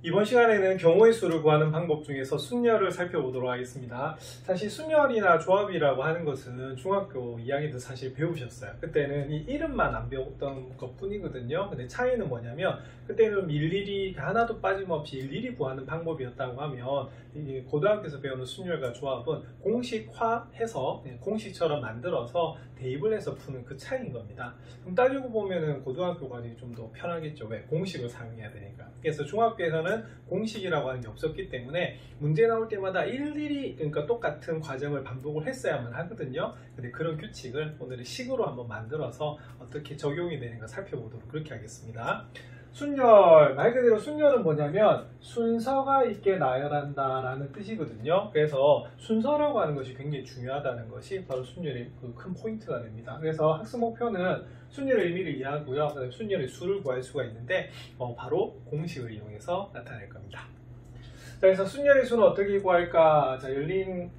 이번 시간에는 경우의 수를 구하는 방법 중에서 순열을 살펴보도록 하겠습니다. 사실 순열이나 조합이라고 하는 것은 중학교 2학년 때 사실 배우셨어요. 그때는 이 이름만 안 배웠던 것 뿐이거든요. 근데 차이는 뭐냐면 그때는 일일이 하나도 빠짐없이 일일이 구하는 방법이었다고 하면 이 고등학교에서 배우는 순열과 조합은 공식화해서 공식처럼 만들어서 대입을 해서 푸는 그 차이인 겁니다. 그럼 따지고 보면은 고등학교 과정이 좀 더 편하겠죠. 왜? 공식을 사용해야 되니까. 그래서 중학교에서는 공식이라고 하는 게 없었기 때문에 문제 나올 때마다 일일이 그러니까 똑같은 과정을 반복을 했어야만 하거든요. 근데 그런 규칙을 오늘은 식으로 한번 만들어서 어떻게 적용이 되는가 살펴보도록 그렇게 하겠습니다. 순열, 말 그대로 순열은 뭐냐면 순서가 있게 나열한다 라는 뜻이거든요. 그래서 순서라고 하는 것이 굉장히 중요하다는 것이 바로 순열의 그 큰 포인트가 됩니다. 그래서 학습 목표는 순열의 의미를 이해하고요. 그다음에 순열의 수를 구할 수가 있는데 바로 공식을 이용해서 나타낼 겁니다. 자, 그래서 순열의 수는 어떻게 구할까? 자, 열린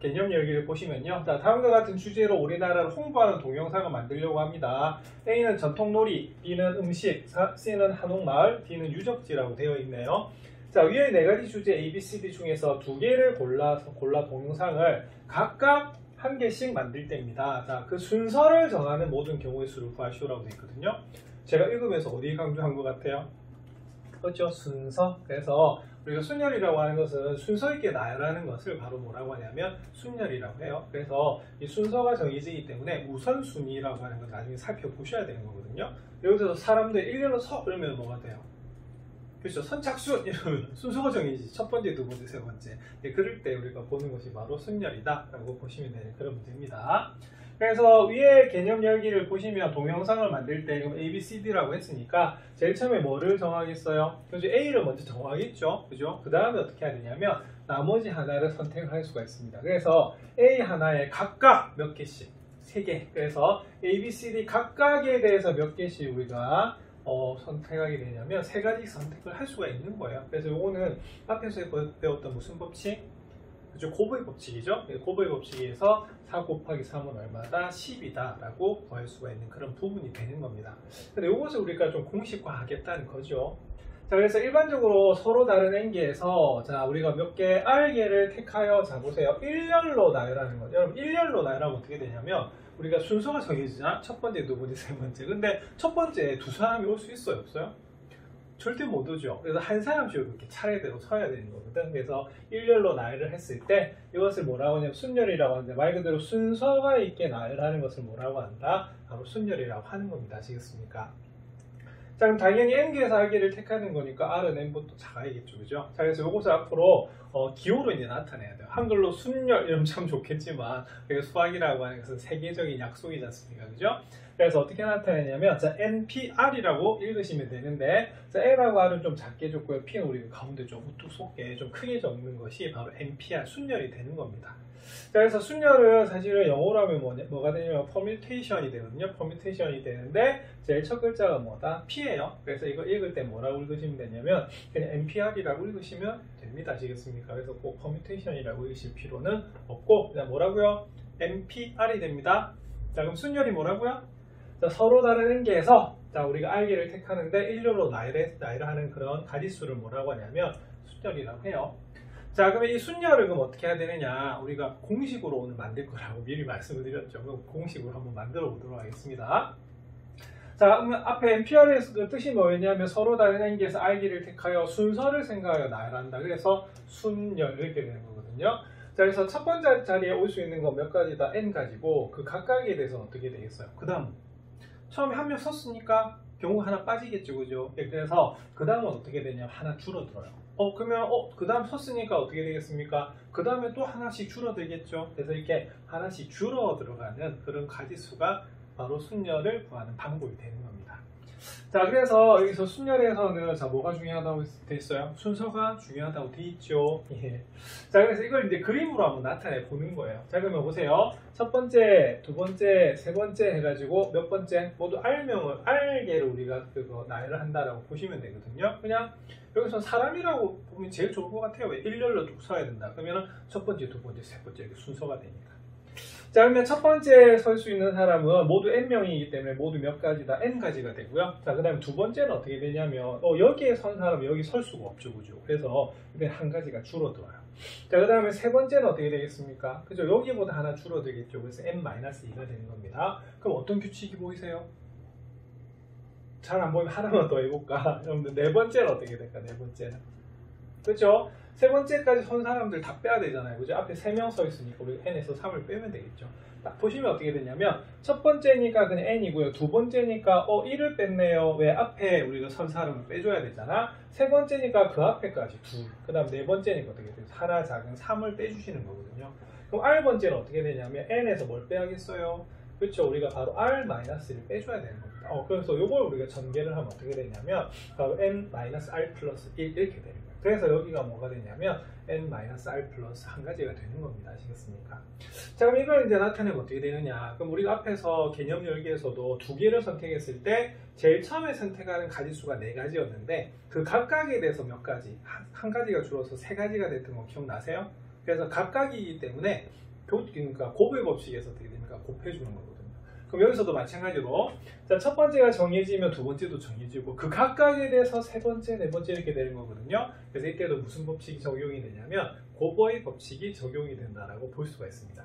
개념 열기를 보시면요. 자, 다음과 같은 주제로 우리나라를 홍보하는 동영상을 만들려고 합니다. A는 전통놀이, B는 음식, C는 한옥마을, D는 유적지라고 되어 있네요. 자, 위의 네 가지 주제 A, B, C, D 중에서 두 개를 골라 동영상을 각각 한 개씩 만들 때입니다. 자, 그 순서를 정하는 모든 경우의 수를 구하시오라고 되어 있거든요. 제가 읽으면서 어디 강조한 것 같아요? 그렇죠? 순서. 그래서 우리가 순열이라고 하는 것은 순서 있게 나열하는 것을 바로 뭐라고 하냐면 순열이라고 해요. 그래서 이 순서가 정해지기 때문에 우선순위라고 하는 걸 나중에 살펴보셔야 되는 거거든요. 여기서 사람들 일렬로 서 이러면 뭐가 돼요? 그렇죠. 선착순 이러면 순서가 정해지지. 첫 번째, 두 번째, 세 번째. 그럴 때 우리가 보는 것이 바로 순열이다 라고 보시면 되는 그런 문제입니다. 그래서 위에 개념 열기를 보시면 동영상을 만들 때 A, B, C, D라고 했으니까 제일 처음에 뭐를 정하겠어요? 그죠? A를 먼저 정하겠죠. 그죠? 그 다음에 어떻게 해야 되냐면 나머지 하나를 선택을 할 수가 있습니다. 그래서 A 하나에 각각 몇 개씩 3개. 그래서 A, B, C, D 각각에 대해서 몇 개씩 우리가 선택하게 되냐면 3가지 선택을 할 수가 있는 거예요. 그래서 요거는 앞에서 배웠던 무슨 법칙? 그죠? 곱의 법칙이죠. 곱의 법칙에서 4 곱하기 3은 얼마다? 10이다 라고 구할 수가 있는 그런 부분이 되는 겁니다. 근데 이것을 우리가 좀 공식화 하겠다는 거죠. 자, 그래서 일반적으로 서로 다른 N개에서 자, 우리가 몇 개 R개를 택하여 자 보세요. 일렬로 나열하는 거죠. 여러분 일렬로 나열하면 어떻게 되냐면 우리가 순서가 정해지잖아. 첫 번째, 두 번째, 세 번째. 근데 첫 번째에 두 사람이 올 수 있어요? 없어요? 절대 못 오죠. 그래서 한 사람씩 이렇게 차례대로 서야 되는 거거든. 그래서 일렬로 나열을 했을 때 이것을 뭐라고 하냐면 순열이라고 하는데 말 그대로 순서가 있게 나열하는 것을 뭐라고 한다? 바로 순열이라고 하는 겁니다. 아시겠습니까? 자, 그럼 당연히 N개에서 R개를 택하는 거니까 R은 N보다 작아야겠죠. 그죠? 자, 그래서 이것을 앞으로 기호로 이제 나타내야 돼요. 한글로 순열 이러면 참 좋겠지만 수학이라고 하는 것은 세계적인 약속이지 않습니까? 그죠? 그래서 어떻게 나타내냐면 자, NPR이라고 읽으시면 되는데 자, N하고 R은 좀 작게 줬고요. P는 우리가 가운데 좀 우뚝 솟게 좀 크게 적는 것이 바로 NPR 순열이 되는 겁니다. 자, 그래서 순열은 사실은 영어로 하면 뭐가 되냐면 퍼뮤테이션이 되거든요. 퍼뮤테이션이 되는데 제일 첫 글자가 뭐다? P예요. 그래서 이거 읽을 때 뭐라고 읽으시면 되냐면 그냥 NPR이라고 읽으시면 됩니다. 아시겠습니까? 그래서 꼭 퍼뮤테이션이라고 읽으실 필요는 없고 그냥 뭐라고요? NPR이 됩니다. 자, 그럼 순열이 뭐라고요? 자, 서로 다른 N개에서 자, 우리가 R개를 택하는데 일렬로 나열하는 그런 가지수를 뭐라고 하냐면 순열이라고 해요. 자, 그러면 이 순열을 그럼 어떻게 해야 되느냐? 우리가 공식으로 오늘 만들 거라고 미리 말씀을 드렸죠. 그럼 공식으로 한번 만들어 보도록 하겠습니다. 자, 그러면 앞에 NPR의 그 뜻이 뭐였냐면 서로 다른 N개에서 R개를 택하여 순서를 생각하여 나열한다. 그래서 순열 이렇게 되는 거거든요. 자, 그래서 첫 번째 자리에 올 수 있는 건 몇 가지다? N가지고 그 각각에 대해서는 어떻게 되겠어요? 그 다음 처음에 한 명 섰으니까 경우가 하나 빠지겠죠. 그죠? 그래서 그 다음은 어떻게 되냐면 하나 줄어들어요. 그러면 그 다음 섰으니까 어떻게 되겠습니까? 그 다음에 또 하나씩 줄어들겠죠. 그래서 이렇게 하나씩 줄어 들어가는 그런 가지수가 바로 순열을 구하는 방법이 되는 겁니다. 자, 그래서 여기서 순열에서는 자, 뭐가 중요하다고 돼 있어요? 순서가 중요하다고 돼 있죠. 예. 자, 그래서 이걸 이제 그림으로 한번 나타내 보는 거예요. 자, 그러면 보세요. 첫 번째, 두 번째, 세 번째 해가지고 몇 번째 모두 R개를 우리가 그거 나열을 한다라고 보시면 되거든요. 그냥 여기서 사람이라고 보면 제일 좋을 것 같아요. 왜? 일렬로 쭉 서야 된다. 그러면 첫 번째, 두 번째, 세 번째 이렇게 순서가 되니까. 자, 그러면 첫 번째 설 수 있는 사람은 모두 n명이기 때문에 모두 몇 가지다? n가지가 되고요. 자, 그 다음에 두 번째는 어떻게 되냐면 여기에 선 사람은 여기 설 수가 없죠. 그죠? 그래서 이게 한 가지가 줄어들어요. 자, 그 다음에 세 번째는 어떻게 되겠습니까? 그죠? 여기보다 하나 줄어들겠죠. 그래서 n-2가 되는 겁니다. 그럼 어떤 규칙이 보이세요? 잘 안 보이면 하나만 더 해볼까? 여러분들 네 번째는 어떻게 될까? 네 번째는. 그렇죠? 세 번째까지 선 사람들 다 빼야 되잖아요. 그죠? 앞에 3명 서 있으니까 우리 n에서 3을 빼면 되겠죠. 딱 보시면 어떻게 되냐면 첫 번째니까 그냥 n이고요. 두 번째니까 1을 뺐네요. 왜? 앞에 우리가 선 사람을 빼줘야 되잖아. 세 번째니까 그 앞에까지 2. 그 다음 네 번째니까 어떻게 돼요? 하나 작은 3을 빼주시는 거거든요. 그럼 R번째는 어떻게 되냐면 n에서 뭘 빼야겠어요? 그렇죠. 우리가 바로 R-를 빼줘야 되는 겁니다. 그래서 이걸 우리가 전개를 하면 어떻게 되냐면 바로 n-r 플러스 1 이렇게 되는 거예요. 그래서 여기가 뭐가 되냐면 n-r 플러스 한 가지가 되는 겁니다. 아시겠습니까? 자, 그럼 이걸 이제 나타내면 어떻게 되느냐? 그럼 우리가 앞에서 개념 열기에서도 두 개를 선택했을 때 제일 처음에 선택하는 가지수가 4가지였는데 그 각각에 대해서 몇 가지, 한 가지가 줄어서 3가지가 됐던 거 기억나세요? 그래서 각각이기 때문에 그러니까 곱의 법칙에서 어떻게 됩니까? 곱해주는 거거든요. 그럼 여기서도 마찬가지로 자, 첫 번째가 정해지면 두 번째도 정해지고 그 각각에 대해서 세 번째, 네 번째 이렇게 되는 거거든요. 그래서 이때도 무슨 법칙이 적용이 되냐면 곱의 법칙이 적용이 된다라고 볼 수가 있습니다.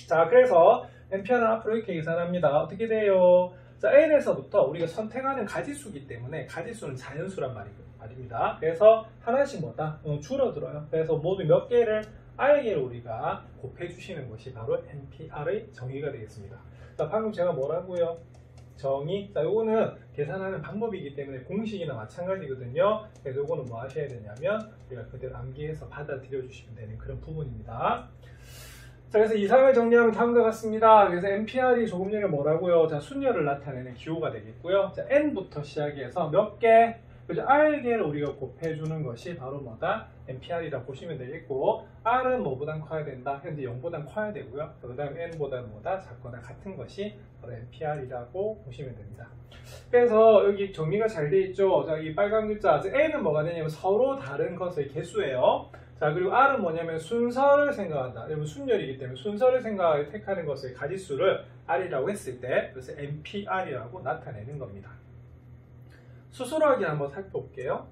자, 그래서 n편은 앞으로 이렇게 계산합니다. 어떻게 돼요? 자, n에서부터 우리가 선택하는 가지수이기 때문에 가지수는 자연수란 말입니다. 그래서 하나씩 뭐다? 줄어들어요. 그래서 모두 몇 개를 r개를 우리가 곱해 주시는 것이 바로 npr의 정의가 되겠습니다. 자, 방금 제가 뭐라고요? 정의. 자, 요거는 계산하는 방법이기 때문에 공식이나 마찬가지거든요. 그래서 요거는 뭐 하셔야 되냐면 우리가 그대로 암기해서 받아들여 주시면 되는 그런 부분입니다. 자, 그래서 이상을 정리하면 다음과 같습니다. 그래서 npr이 조금 전에 뭐라고요? 자, 순열을 나타내는 기호가 되겠고요. 자, n부터 시작해서 몇 개, 그죠? r개를 우리가 곱해주는 것이 바로 뭐다? npr이라고 보시면 되겠고, r은 뭐보단 커야 된다? 현재 0보단 커야 되고요. 그 다음에 n보다는 뭐다? 작거나 같은 것이 바로 npr이라고 보시면 됩니다. 그래서 여기 정리가 잘 돼 있죠? 자, 이 빨간 글자, n은 뭐가 되냐면 서로 다른 것의 개수예요. 자, 그리고 r은 뭐냐면 순서를 생각한다. 여러분 순열이기 때문에 순서를 생각하여 택하는 것의 가지수를 r이라고 했을 때 그래서 npr이라고 나타내는 겁니다. 수술하기 한번 살펴볼게요.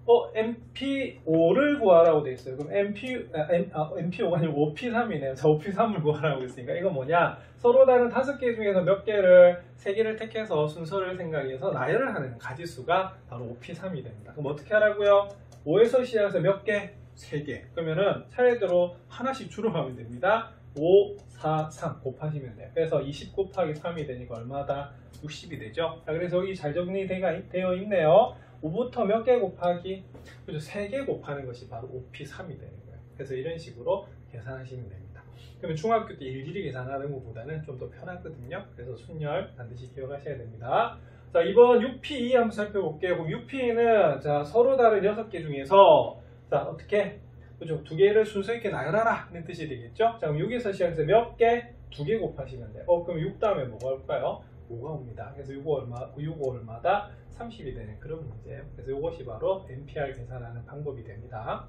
MP5를 구하라고 되어 있어요. 그럼 MP5가 아니고 5P3이네요. 자, 5P3을 구하라고 했으니까 이건 뭐냐? 서로 다른 5개 중에서 몇 개를 3개를 택해서 순서를 생각해서 나열을 하는 가지수가 바로 5P3이 됩니다. 그럼 어떻게 하라고요? 5에서 시작해서 몇 개? 3개. 그러면은 차례대로 하나씩 줄여가면 됩니다. 5, 4, 3 곱하시면 돼요. 그래서 20 곱하기 3이 되니까 얼마다? 60이 되죠. 자, 그래서 여기 잘 정리되어 있네요. 5부터 몇 개 곱하기? 그죠? 3개 곱하는 것이 바로 5P3이 되는 거예요. 그래서 이런 식으로 계산하시면 됩니다. 그러면 중학교 때 일일이 계산하는 것보다는 좀 더 편하거든요. 그래서 순열 반드시 기억하셔야 됩니다. 자, 이번 6P2 한번 살펴볼게요. 그럼 6P는 자, 서로 다른 6개 중에서 자, 어떻게? 그죠? 2개를 순서 있게 나열하라 는 뜻이 되겠죠? 자, 그럼 6에서 시작해서 몇 개? 2개 곱하시면 돼요. 그럼 6 다음에 뭐가 올까요? 5가 옵니다. 그래서 6가 얼마다? 30이 되는 그런 문제예요. 그래서 이것이 바로 NPR 계산하는 방법이 됩니다.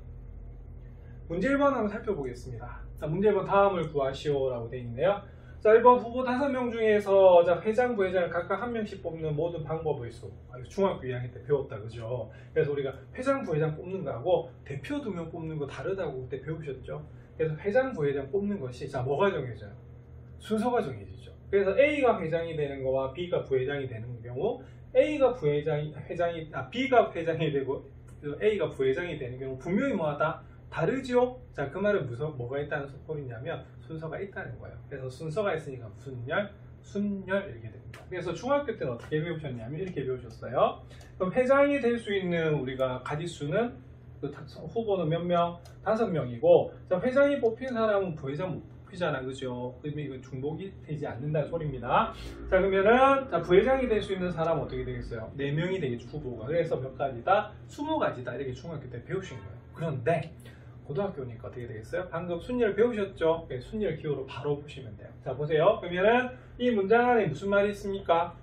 문제 1번 한번 살펴보겠습니다. 자, 문제 1번 다음을 구하시오 라고 되어 있네요. 자, 1번 후보 5명 중에서 자, 회장, 부회장을 각각 한 명씩 뽑는 모든 방법의 수. 중학교 2학년 때 배웠다, 그죠? 그래서 우리가 회장, 부회장 뽑는 거하고 대표 2명 뽑는 거 다르다고 그때 배우셨죠? 그래서 회장, 부회장 뽑는 것이 자, 뭐가 정해져요? 순서가 정해지죠. 그래서 A가 회장이 되는 거와 B가 부회장이 되는 경우 B가 회장이 되고 A가 부회장이 되는 경우 분명히 뭐하다? 다르죠? 자, 그 말은 뭐가 있다는 소리냐면 순서가 있다는 거예요. 그래서 순서가 있으니까 무슨 열? 순열 이렇게 됩니다. 그래서 중학교 때는 어떻게 배우셨냐면 이렇게 배우셨어요. 그럼 회장이 될 수 있는 우리가 가지수는 그 후보는 몇 명? 5명이고 자, 회장이 뽑힌 사람은 부회장 못 뽑히잖아, 그죠? 그러면 이거 중복이 되지 않는다는 소리입니다. 자, 그러면은 자, 부회장이 될 수 있는 사람은 어떻게 되겠어요? 4명이 되겠죠, 후보가. 그래서 몇 가지다? 20가지다 이렇게 중학교 때 배우신 거예요. 그런데 고등학교니까 어떻게 되겠어요? 방금 순열 배우셨죠? 네, 순열 기호로 바로 보시면 돼요. 자, 보세요. 그러면은 이 문장 안에 무슨 말이 있습니까?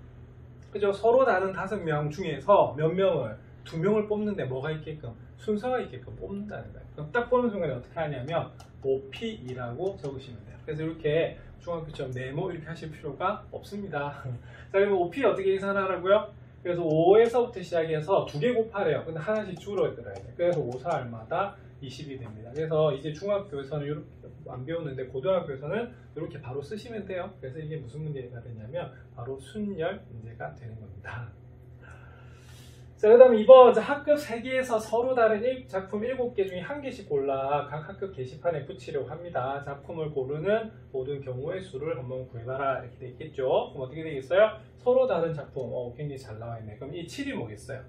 그죠? 서로 다른 5명 중에서 몇 명을 2명을 뽑는데 뭐가 있게끔? 순서가 있게끔 뽑는다는 거예요. 그럼 딱 보는 순간에 어떻게 하냐면 5P2라고 적으시면 돼요. 그래서 이렇게 중학교처럼 네모 이렇게 하실 필요가 없습니다. 자, 그러면 OP 어떻게 계산하라고요? 그래서 5에서부터 시작해서 2개 곱하래요. 근데 하나씩 줄어들어야 돼요. 그래서 5, 4 얼마다 20이 됩니다. 그래서 이제 중학교에서는 이렇게 안 배우는데 고등학교에서는 이렇게 바로 쓰시면 돼요. 그래서 이게 무슨 문제가 되냐면 바로 순열 문제가 되는 겁니다. 자, 그 다음에 이번 학급 3개에서 서로 다른 작품 7개 중에 1개씩 골라 각 학급 게시판에 붙이려고 합니다. 작품을 고르는 모든 경우의 수를 한번 구해봐라 이렇게 돼 있겠죠. 그럼 어떻게 되겠어요? 서로 다른 작품, 굉장히 잘 나와 있네. 그럼 이 7이 뭐겠어요?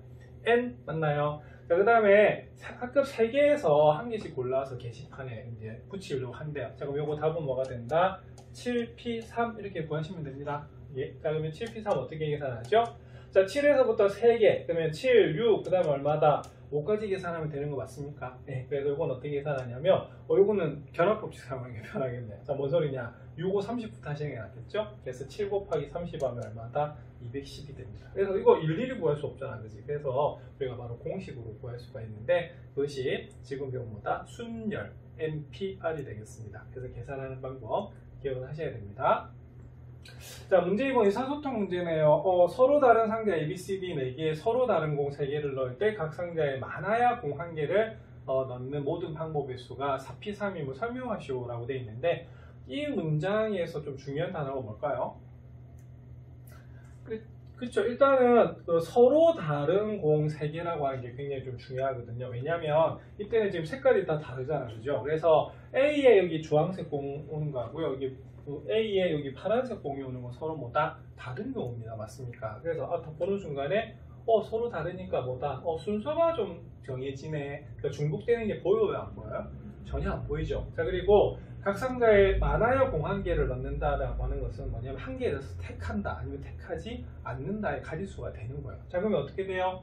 N 맞나요? 자, 그 다음에 학급 3개에서 1개씩 골라서 게시판에 이제 붙이려고 한대요. 자, 그럼 요거 답은 뭐가 된다? 7P3 이렇게 구하시면 됩니다. 예. 자, 그러면 7P3 어떻게 계산하죠? 자, 7에서부터 3개, 그러면 7, 6, 그 다음에 얼마다? 5까지 계산하면 되는 거 맞습니까? 네, 그래서 이건 어떻게 계산하냐면, 이거는 결합법칙 사용하는 게 편하겠네요. 자, 뭔 소리냐? 6, 5, 30부터 하시는 게 낫겠죠? 그래서 7 곱하기 30 하면 얼마다? 210이 됩니다. 그래서 이거 일일이 구할 수 없잖아, 그지? 그래서 우리가 바로 공식으로 구할 수가 있는데, 그것이 지금 배운 거다 순열, NPR이 되겠습니다. 그래서 계산하는 방법 기억을 하셔야 됩니다. 자, 문제 2번 의사소통 문제네요. 서로 다른 상자 ABCD 4개에 서로 다른 공 3개를 넣을 때 각 상자에 많아야 공 1개를 넣는 모든 방법의 수가 4P3임을 설명하시오 라고 되어 있는데, 이 문장에서 좀 중요한 단어가 뭘까요? 그렇죠. 일단은 서로 다른 공 3개라고 하는 게 굉장히 좀 중요하거든요. 왜냐하면 이때는 지금 색깔이 다 다르잖아요. 그죠? 그래서 A에 여기 주황색 공 오는 거하고요. 여기 A에 여기 파란색 공이 오는 건 서로 뭐다? 다른 경우입니다. 맞습니까? 그래서 딱 보는 순간에 서로 다르니까 뭐다? 순서가 좀 정해지네. 그러니까 중복되는 게 보여요? 안 보여요? 전혀 안 보이죠. 자, 그리고 각 상자에 많아야 공 1개를 넣는다라고 하는 것은 뭐냐면 1개를 택한다 아니면 택하지 않는다의 가지수가 되는 거예요. 자, 그러면 어떻게 돼요?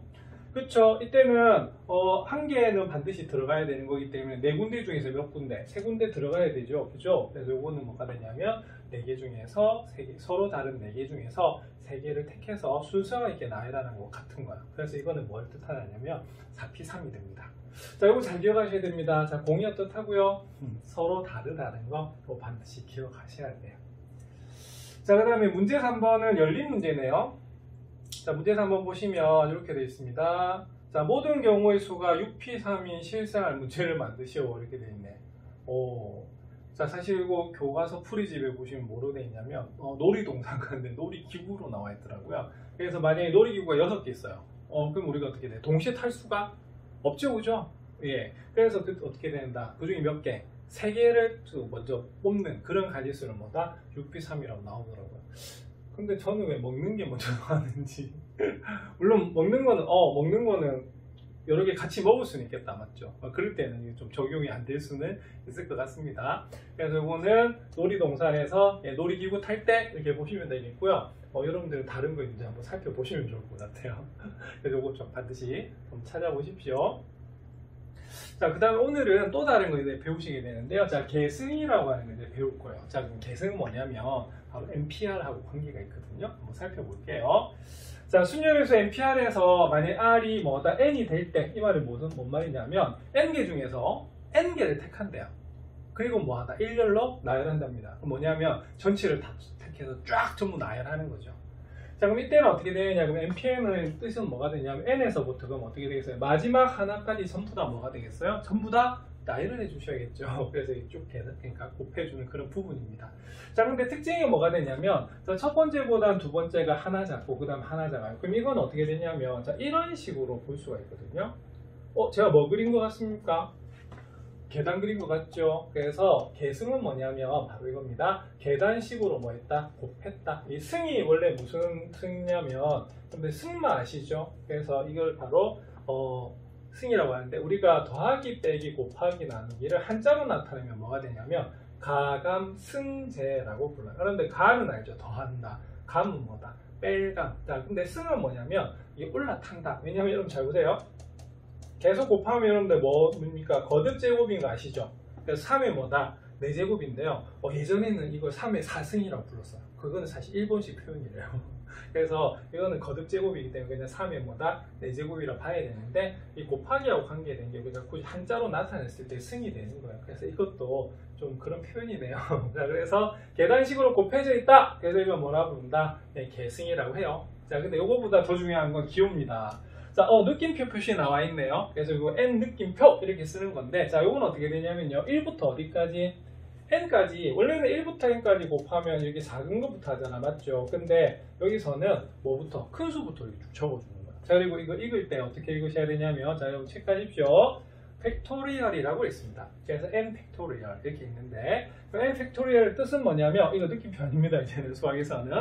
그렇죠. 이때는 1개는 반드시 들어가야 되는 거기 때문에 4군데 중에서 몇 군데? 3군데 들어가야 되죠. 그죠? 그래서 요거는 뭐가 되냐면 4개 중에서 3개, 서로 다른 4개 중에서 3개를 택해서 순서가 이렇게 나열하는 것 같은 거예요. 그래서 이거는 뭘 뜻하냐면 4P3이 됩니다. 자, 이거 잘 기억하셔야 됩니다. 자, 공이 어떻다고요? 서로 다르다는 거 반드시 기억하셔야 돼요. 자, 그 다음에 문제 3번은 열린 문제네요. 자, 문제 3번 보시면 이렇게 되어 있습니다. 자, 모든 경우의 수가 6P3인 실생활 문제를 만드시오 이렇게 되어 있네. 자, 사실 이거 교과서 풀이집에 보시면 뭐로 되어 있냐면 놀이동산 가는데 놀이기구로 나와 있더라고요. 그래서 만약에 놀이기구가 6개 있어요. 그럼 우리가 어떻게 돼? 동시에 탈 수가 없죠, 그죠? 예. 그래서 어떻게 된다? 그 중에 몇 개? 3개를 먼저 뽑는 그런 가지수는 뭐다? 6P3이라고 나오더라고요. 근데 저는 왜 먹는 게 먼저 나왔는지. 물론 먹는 거는 여러 개 같이 먹을 수는 있겠다, 맞죠? 그럴 때는 좀 적용이 안 될 수는 있을 것 같습니다. 그래서 이거는 놀이동산에서 놀이기구 탈 때 이렇게 보시면 되겠고요. 여러분들 다른 거 이제 한번 살펴보시면 좋을 것 같아요. 그래서 이거 좀 반드시 좀 찾아보십시오. 자, 그 다음에 오늘은 또 다른 거 이제 배우시게 되는데요. 자, 계승이라고 하는 거 이제 배울 거예요. 자, 그럼 계승은 뭐냐면 바로 NPR하고 관계가 있거든요. 한번 살펴볼게요. 자, 순열에서 NPR에서 만약 R이 뭐다? N이 될 때 이 말이 뭔 말이냐면 N개 중에서 N개를 택한대요. 그리고 뭐하다? 일렬로 나열한답니다. 그럼 뭐냐면 전체를 다 택해서 쫙 전부 나열하는 거죠. 자, 그럼 이때는 어떻게 되느냐? 그럼 NPM의 뜻은 뭐가 되냐면 N에서부터 그럼 어떻게 되겠어요? 마지막 하나까지 전부 다 뭐가 되겠어요? 전부 다 나열을 해주셔야겠죠. 그래서 쭉 그러니까 곱해주는 그런 부분입니다. 자, 근데 특징이 뭐가 되냐면 첫 번째보단 두 번째가 하나 작고 그 다음 하나 작아요. 그럼 이건 어떻게 되냐면 자, 이런 식으로 볼 수가 있거든요. 제가 뭐 그린 것 같습니까? 계단 그린 것 같죠? 그래서 계승은 뭐냐면 바로 이겁니다. 계단식으로 뭐 했다? 곱했다. 이 승이 원래 무슨 승이냐면 근데 승만 아시죠? 그래서 이걸 바로 승이라고 하는데 우리가 더하기 빼기 곱하기 나누기를 한자로 나타내면 뭐가 되냐면 가감승제라고 불러요. 그런데 가는 알죠? 더한다. 감은 뭐다? 뺄감. 자, 근데 승은 뭐냐면 이게 올라탄다. 왜냐면 여러분 잘 보세요. 계속 곱하면 여러분들 뭡니까? 거듭 제곱인 거 아시죠? 그래서 3의 뭐다? 4제곱인데요. 예전에는 이걸 3의 4승이라고 불렀어요. 그거는 사실 일본식 표현이래요. 그래서 이거는 거듭 제곱이기 때문에 그냥 3의 뭐다 4제곱이라 봐야 되는데 이 곱하기하고 관계된 게 우리가 굳이 한자로 나타냈을 때 승이 되는 거예요. 그래서 이것도 좀 그런 표현이네요. 자, 그래서 계단식으로 곱해져 있다. 그래서 이걸 뭐라 부른다? 네, 계승이라고 해요. 자, 근데 이거보다 더 중요한 건 기호입니다. 자, 느낌표 표시 나와 있네요. 그래서 이거 n 느낌표 이렇게 쓰는 건데, 자, 이건 어떻게 되냐면요. 1부터 어디까지? n까지, 원래는 1부터 n까지 곱하면 이렇게 작은 것부터 하잖아, 맞죠? 근데 여기서는 뭐부터? 큰 수부터 이렇게 쭉 적어주는 거야. 자, 그리고 이거 읽을 때 어떻게 읽으셔야 되냐면, 자, 여러분 체크하십시오. 팩토리얼이라고 있습니다. 그래서 n 팩토리얼 이렇게 있는데, n 팩토리얼 뜻은 뭐냐면, 이거 느낌표 아닙니다, 이제는 수학에서는.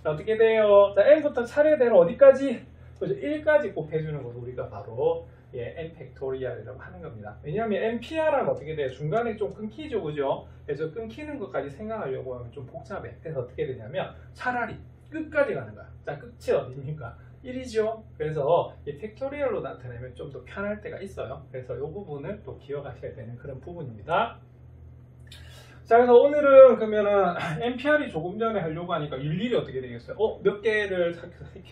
자, 어떻게 돼요? 자, n부터 차례대로 어디까지? 그죠? 1까지 곱해주는 걸 우리가 바로 n 팩토리얼이라고 하는 겁니다. 왜냐하면 nPR은 어떻게 돼요? 중간에 좀 끊기죠, 그죠? 그래서 끊기는 것까지 생각하려고 하면 좀 복잡해. 그래서 어떻게 되냐면 차라리 끝까지 가는 거야. 자, 끝이 어디입니까? 1이죠. 그래서 이 팩토리얼로 나타내면 좀 더 편할 때가 있어요. 그래서 이 부분을 또 기억하셔야 되는 그런 부분입니다. 자, 그래서 오늘은 그러면은 NPR이 조금 전에 하려고 하니까 일일이 어떻게 되겠어요? 몇 개를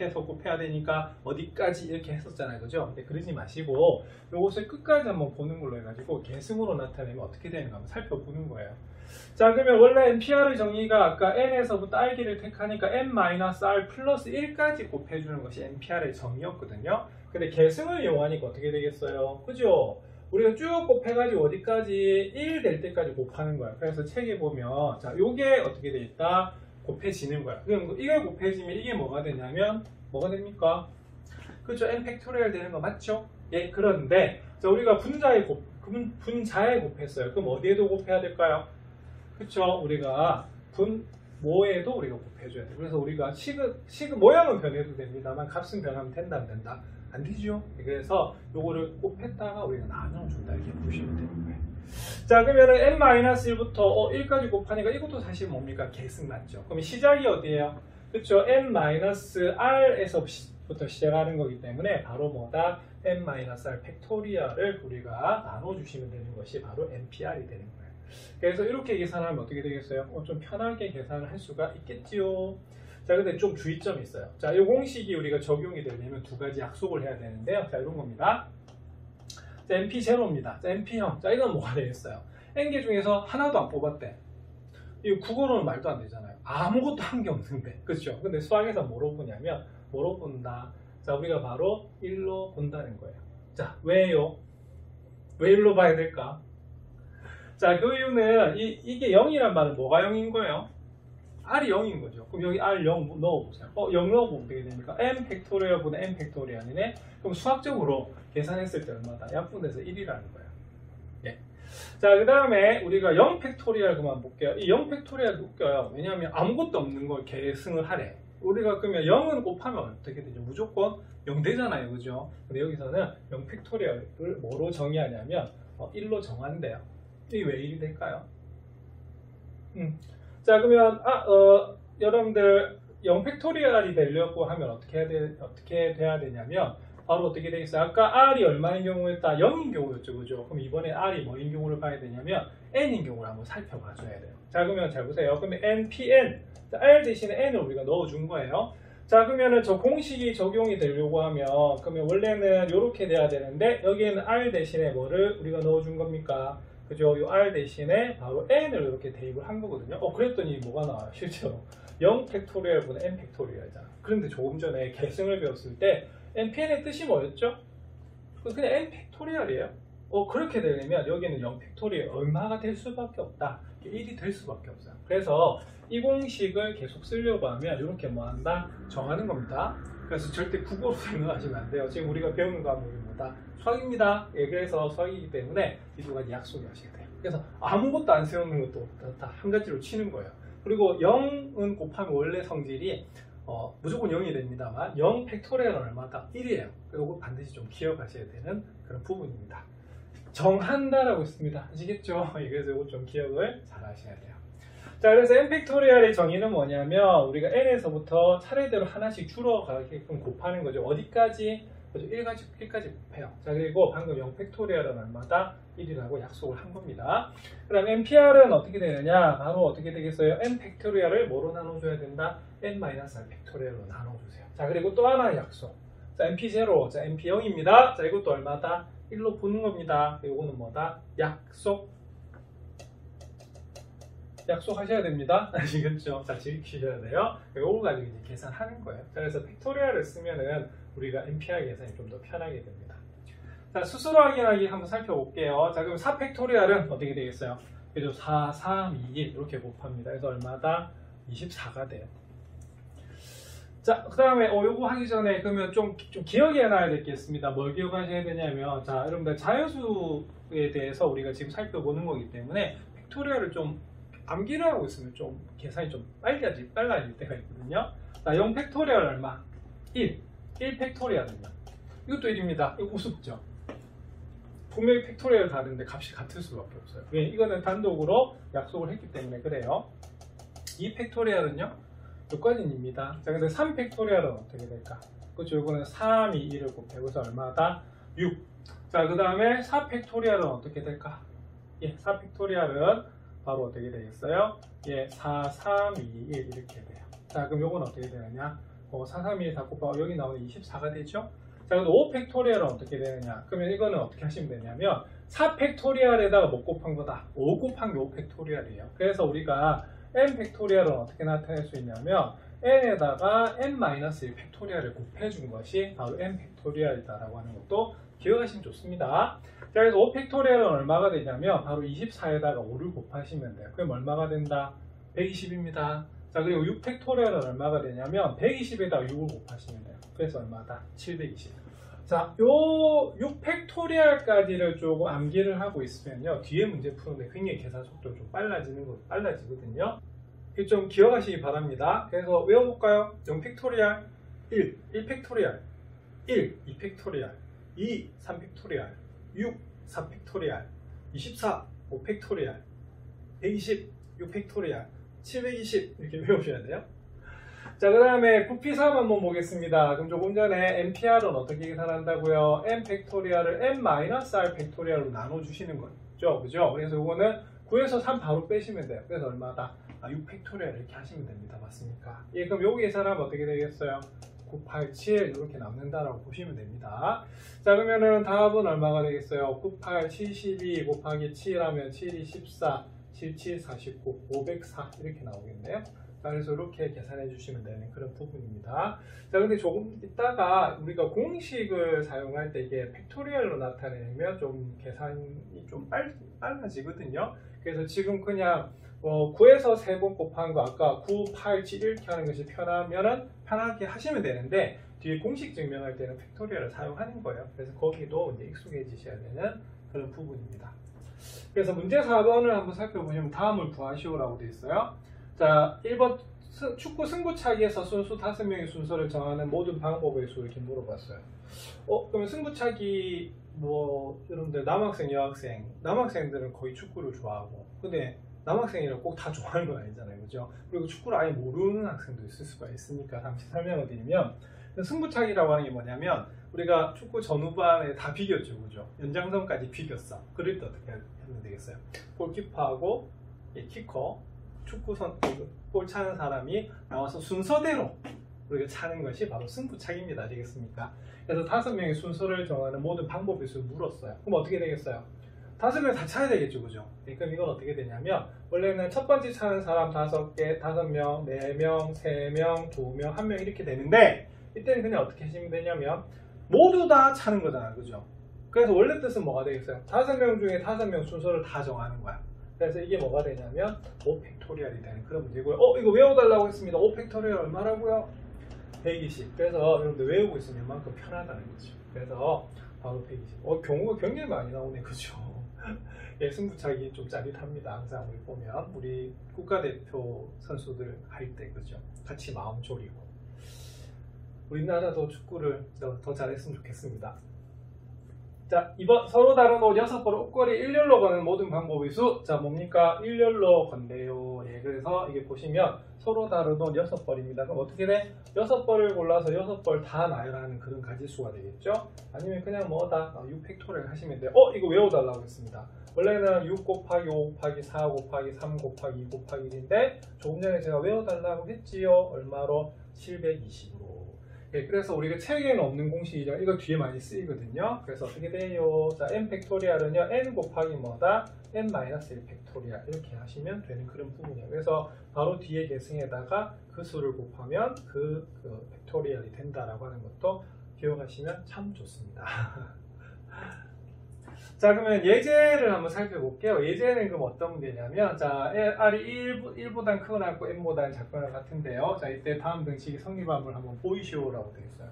해서 곱해야 되니까 어디까지 이렇게 했었잖아요, 그죠? 근데 그러지 마시고 요것을 끝까지 한번 보는 걸로 해가지고 계승으로 나타내면 어떻게 되는가 한번 살펴보는 거예요. 자, 그러면 원래 NPR의 정의가 아까 n에서부터 r기를 택하니까 n-r 플러스 1까지 곱해주는 것이 NPR의 정의였거든요. 근데 계승을 이용하니까 어떻게 되겠어요? 그죠? 우리가 쭉 곱해가지고 어디까지 1 될 때까지 곱하는 거야. 그래서 책에 보면 자, 요게 어떻게 돼 있다? 곱해지는 거야. 그럼 이게 곱해지면 이게 뭐가 되냐면 뭐가 됩니까? 그렇죠? n 팩토리얼 되는 거 맞죠? 예, 그런데 자, 우리가 분자에 곱했어요. 그럼 어디에도 곱해야 될까요? 그렇죠? 우리가 모에도 우리가 곱해줘야 돼. 그래서 우리가 식은 모양은 변해도 됩니다만 값은 변하면 된다 안 된다? 안 되죠. 그래서 요거를 곱했다가 우리가 나눠준다 이렇게 보시면 되는 거예요. 자, 그러면은 n-1부터 1까지 곱하니까 이것도 사실 뭡니까? 계승 맞죠? 그럼 시작이 어디예요? 그렇죠? n-r에서부터 시작하는 거기 때문에 바로 뭐다? n-r 팩토리얼을 우리가 나눠주시면 되는 것이 바로 NPR이 되는 거예요. 그래서 이렇게 계산하면 어떻게 되겠어요? 좀 편하게 계산을 할 수가 있겠지요. 자, 근데 좀 주의점이 있어요. 자, 이 공식이 우리가 적용이 되려면 두 가지 약속을 해야 되는데요. 자, 이런 겁니다. 자, NP0입니다. 자, NP0. 자, 이건 뭐가 되겠어요? N개 중에서 하나도 안 뽑았대. 이거 국어로는 말도 안 되잖아요. 아무것도 한 게 없는데. 그렇죠? 근데 수학에서 뭐로 보냐면, 뭐로 본다? 자, 우리가 바로 1로 본다는 거예요. 자, 왜요? 왜 1로 봐야 될까? 자, 그 이유는 이게 0이란 말은 뭐가 0인 거예요? R이 0인 거죠. 그럼 여기 R 0 넣어보세요. 0 넣어보면 어떻게 됩니까? n 팩토리얼보다 n 팩토리얼이네. 그럼 수학적으로 계산했을 때 얼마다? 약분해서 1이라는 거예요. 예. 자, 그 다음에 우리가 0 팩토리얼 그만 볼게요. 이 0 팩토리얼 웃겨요. 왜냐하면 아무것도 없는 걸 계승을 하래. 우리가 그러면 0은 곱하면 어떻게 되죠? 무조건 0 되잖아요. 그죠? 근데 여기서는 0 팩토리얼을 뭐로 정의하냐면 1로 정한대요. 이게 왜 1이 될까요? 자, 그러면 여러분들 0 팩토리얼이 되려고 하면 어떻게 돼야 되냐면 바로 어떻게 되겠어요? 아까 R이 얼마인 경우였다? 0인 경우였죠, 그죠? 그럼 이번에 R이 뭐인 경우를 봐야 되냐면 N인 경우를 한번 살펴봐 줘야 돼요. 자, 그러면 잘 보세요. 그러면 NPN, 자, R 대신에 N을 우리가 넣어준 거예요. 자, 그러면은 저 공식이 적용이 되려고 하면 그러면 원래는 이렇게 돼야 되는데 여기에는 R 대신에 뭐를 우리가 넣어준 겁니까? 그죠? 이 R 대신에 바로 N을 이렇게 대입을 한 거거든요. 그랬더니 뭐가 나와요? 실제로 0 팩토리얼보다 n 팩토리얼이잖아. 그런데 조금 전에 계승을 배웠을 때 NPN의 뜻이 뭐였죠? 그냥 n 팩토리얼이에요. 그렇게 되려면 여기는 0 팩토리얼 얼마가 될 수밖에 없다. 1이 될 수밖에 없어요. 그래서 이 공식을 계속 쓰려고 하면 이렇게 뭐 한다? 정하는 겁니다. 그래서 절대 국어로 생각하시면 안 돼요. 지금 우리가 배우는 과목이 뭐다? 수학입니다. 예, 그래서 수학이기 때문에 이 두 가지 약속을 하셔야 돼요. 그래서 아무것도 안 세우는 것도 다 한 가지로 치는 거예요. 그리고 0은 곱하면 원래 성질이 무조건 0이 됩니다만 0 팩토리얼은 얼마다? 1이에요. 이거 반드시 좀 기억하셔야 되는 그런 부분입니다. 정한다라고 있습니다. 아시겠죠? 그래서 이거 좀 기억을 잘 하셔야 돼요. 자, 그래서 n 팩토리얼의 정의는 뭐냐면 우리가 n에서부터 차례대로 하나씩 줄어가게끔 곱하는 거죠. 어디까지? 그죠? 1까지 곱해요. 자, 그리고 방금 0팩토리얼은 얼마다? 1이라고 약속을 한 겁니다. 그럼 NPR은 어떻게 되느냐? 바로 어떻게 되겠어요? n 팩토리얼을 뭐로 나눠줘야 된다? n-r 팩토리얼로 나눠주세요. 자, 그리고 또 하나의 약속. 자, NP0, 자, NP0입니다. 자, 이것도 얼마다? 1로 푸는 겁니다. 이거는 뭐다? 약속하셔야 됩니다. 아시겠죠? 자, 지키셔야 돼요. 이거 가지고 이제 계산하는 거예요. 자, 그래서 팩토리얼을 쓰면은 우리가 NPR 계산이 좀 더 편하게 됩니다. 자, 스스로 확인하기 한번 살펴볼게요. 자, 그럼 4팩토리얼은 어떻게 되겠어요? 그죠? 4, 3, 2, 1 이렇게 곱합니다. 그래서 얼마다? 24가 돼요. 자, 그 다음에 요거 하기 전에 그러면 좀 기억해 놔야 되겠습니다. 뭘 기억하셔야 되냐면, 자, 여러분들 자연수에 대해서 우리가 지금 살펴보는 거기 때문에 팩토리얼을 좀 암기를 하고 있으면 좀 계산이 좀 빨라질 때가 있거든요. 자, 0 팩토리얼 얼마? 1 팩토리얼은요? 이것도 1입니다. 이거 우습죠? 분명히 팩토리얼 다른데 값이 같을 수밖에 없어요. 왜? 이거는 단독으로 약속을 했기 때문에 그래요. 2 팩토리얼은요? 여기까지입니다. 자, 근데 3 팩토리얼은 어떻게 될까? 그렇죠? 이거는 3, 2, 1을 곱해. 그래서 얼마다? 6. 자, 그 다음에 4 팩토리얼은 어떻게 될까? 예, 4 팩토리얼은 바로 어떻게 되겠어요? 예, 4, 3, 2, 1 이렇게 돼요. 자, 그럼 요건 어떻게 되느냐? 4, 3, 2, 1 다 곱하고 여기 나오는 24가 되죠? 자, 근데 5 팩토리얼은 어떻게 되느냐? 그러면 이거는 어떻게 하시면 되냐면 4 팩토리얼에다가 못 곱한 거다. 5 곱한 게 5 팩토리얼이에요. 그래서 우리가 n 팩토리얼은 어떻게 나타낼 수 있냐면 n에다가 n-1 팩토리얼을 곱해준 것이 바로 n 팩토리얼이다라고 하는 것도 기억하시면 좋습니다. 자, 그래서 5 팩토리얼은 얼마가 되냐면 바로 24에다가 5를 곱하시면 돼요. 그럼 얼마가 된다? 120입니다. 자, 그리고 6 팩토리얼은 얼마가 되냐면 120에다가 6을 곱하시면 돼요. 그래서 얼마다? 720. 자, 요 6 팩토리얼까지를 조금 암기를 하고 있으면요, 뒤에 문제 푸는데 굉장히 계산 속도가 좀 빨라지거든요. 이거 좀 기억하시기 바랍니다. 그래서 외워볼까요? 0 팩토리얼 1 팩토리얼 1 2 팩토리얼 2 3 팩토리얼 6 4 팩토리얼 24 5 팩토리얼 120 6 팩토리얼 720 이렇게 외우셔야 돼요. 자, 그 다음에 부피3 한번 보겠습니다. 그럼 조금 전에 NPR은 어떻게 계산한다고요? n 팩토리얼을 n-r 팩토리얼로 나눠주시는 거죠. 그죠? 그래서 이거는 9에서 3 바로 빼시면 돼요. 그래서 얼마다? 6 팩토리얼 이렇게 하시면 됩니다. 맞습니까? 예, 그럼 여기 계산하면 어떻게 되겠어요? 9, 8, 7 이렇게 남는다라고 보시면 됩니다. 자, 그러면은 답은 얼마가 되겠어요? 9, 8, 72 곱하기 7 하면 7이 14, 77, 49, 504 이렇게 나오겠네요. 자, 그래서 이렇게 계산해 주시면 되는 그런 부분입니다. 자, 근데 조금 이따가 우리가 공식을 사용할 때 이게 팩토리얼로 나타내면 좀 계산이 좀 빨라지거든요. 그래서 지금 그냥 9에서 3번 곱한 거 아까 9, 8, 7 이렇게 하는 것이 편하면은 편하게 하시면 되는데 뒤에 공식 증명할 때는 팩토리얼을 사용하는 거예요. 그래서 거기도 이제 익숙해지셔야 되는 그런 부분입니다. 그래서 문제 4번을 한번 살펴보시면 다음을 구하시오라고 되어 있어요. 자, 1번 축구 승부차기에서 선수 5명의 순서를 정하는 모든 방법의 수 이렇게 물어봤어요. 그러면 승부차기 여러분들 남학생, 여학생, 남학생들은 거의 축구를 좋아하고 근데 남학생이라고 꼭 다 좋아하는 건 아니잖아요. 그죠? 그리고 축구를 아예 모르는 학생도 있을 수가 있으니까 잠시 설명을 드리면 승부차기라고 하는 게 뭐냐면 우리가 축구 전후반에 다 비겼죠. 그죠? 연장선까지 비겼어. 그럴 때 어떻게 하면 되겠어요? 골키퍼하고 키커 축구선 볼 차는 사람이 나와서 순서대로 우리가 차는 것이 바로 승부차기입니다. 아시겠습니까? 그래서 5명의 순서를 정하는 모든 방법에 대해서 물었어요. 그럼 어떻게 되겠어요? 5명 다 차야 되겠죠. 그죠? 그럼 이건 어떻게 되냐면 원래는 첫 번째 차는 사람 5개, 5명, 4명, 3명, 2명, 1명 이렇게 되는데 이때는 그냥 어떻게 하시면 되냐면 모두 다 차는 거잖아요. 그죠? 그래서 원래 뜻은 뭐가 되겠어요? 5명 중에 5명 순서를 다 정하는 거야. 그래서 이게 뭐가 되냐면 5 팩토리얼이 되는 그런 문제고요. 이거 외워달라고 했습니다. 5 팩토리얼 얼마라고요? 120. 그래서 여러분들 외우고 있으면 이만큼 편하다는 거죠. 그래서 바로 120. 경우가 굉장히 많이 나오네. 그죠? 예, 승부차기 좀 짜릿합니다. 항상 우리 보면 우리 국가대표 선수들 할 때 그죠? 같이 마음 졸이고 우리나라도 축구를 더 잘했으면 좋겠습니다. 자, 이번 서로 다른 옷 6벌을 옷걸이 일렬로 거는 모든 방법의 수. 자, 뭡니까? 일렬로 건대요. 예, 그래서 이게 보시면 서로 다른 옷 6벌입니다. 그럼 어떻게 돼? 6벌을 골라서 6벌 다 나열하는 그런 가지수가 되겠죠? 아니면 그냥 뭐다? 6팩토리얼 하시면 돼요. 이거 외워달라고 했습니다. 원래는 6 곱하기 5 곱하기 4 곱하기 3 곱하기 2 곱하기 1인데 조금 전에 제가 외워달라고 했지요. 얼마로? 720으로. 예, 그래서 우리가 책에는 없는 공식이죠. 이거 뒤에 많이 쓰이거든요. 그래서 어떻게 돼요? 자, n 팩토리얼은요, n 곱하기 뭐다? n-1 팩토리얼 이렇게 하시면 되는 그런 부분이에요. 그래서 바로 뒤에 계승에다가 그 수를 곱하면 그 팩토리얼이 된다라고 하는 것도 기억하시면 참 좋습니다. 자, 그러면 예제를 한번 살펴볼게요. 예제는 그럼 어떤 문제냐면, 자, R이 1보단 크거나 같고 N보다 작거나 같은데요. 자, 이때 다음 등식이 성립함을 한번 보이시오라고 되어 있어요.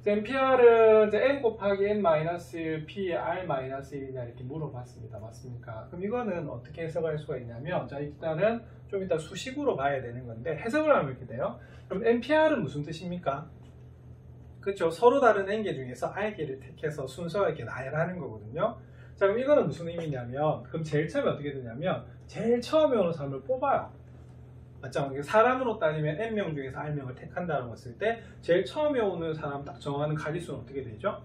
NPR은 N 곱하기 N-1 P R-1이냐 이렇게 물어봤습니다. 맞습니까? 그럼 이거는 어떻게 해석할 수가 있냐면, 자, 일단은 좀 이따 수식으로 봐야 되는 건데, 해석을 하면 이렇게 돼요. 그럼 NPR은 무슨 뜻입니까? 그렇죠. 서로 다른 N개 중에서 R개를 택해서 순서가 이렇게 나열하는 거거든요. 자, 그럼 이거는 무슨 의미냐면, 그럼 제일 처음에 어떻게 되냐면, 제일 처음에 오는 사람을 뽑아요. 맞죠? 사람으로 따지면 N명 중에서 R명을 택한다고 했을 때, 제일 처음에 오는 사람 딱 정하는 가지수는 어떻게 되죠?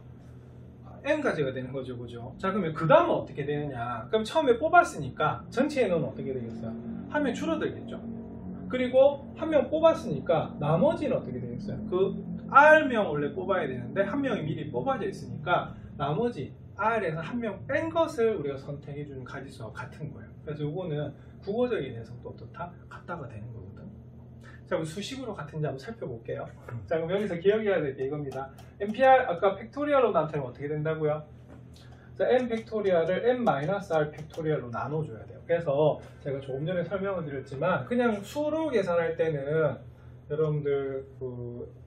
N가지가 되는 거죠, 그죠? 자, 그러면 그 다음은 어떻게 되느냐? 그럼 처음에 뽑았으니까, 전체 인원은 어떻게 되겠어요? 한 명 줄어들겠죠? 그리고 한 명 뽑았으니까, 나머지는 어떻게 되겠어요? 그 R명 원래 뽑아야 되는데, 한 명이 미리 뽑아져 있으니까, 나머지 R에서 한 명 뺀 것을 우리가 선택해주는 가지수와 같은 거예요. 그래서 이거는 국어적인 해석도 어떻다? 같다가 되는 거거든. 자, 그럼 수식으로 같은지 한번 살펴볼게요. 자, 그럼 여기서 기억해야 될 게 이겁니다. NPR, 아까 팩토리얼로 나타내면 어떻게 된다고요? 자, N 팩토리얼을 N-R 팩토리얼로 나눠줘야 돼요. 그래서 제가 조금 전에 설명을 드렸지만, 그냥 수로 계산할 때는 여러분들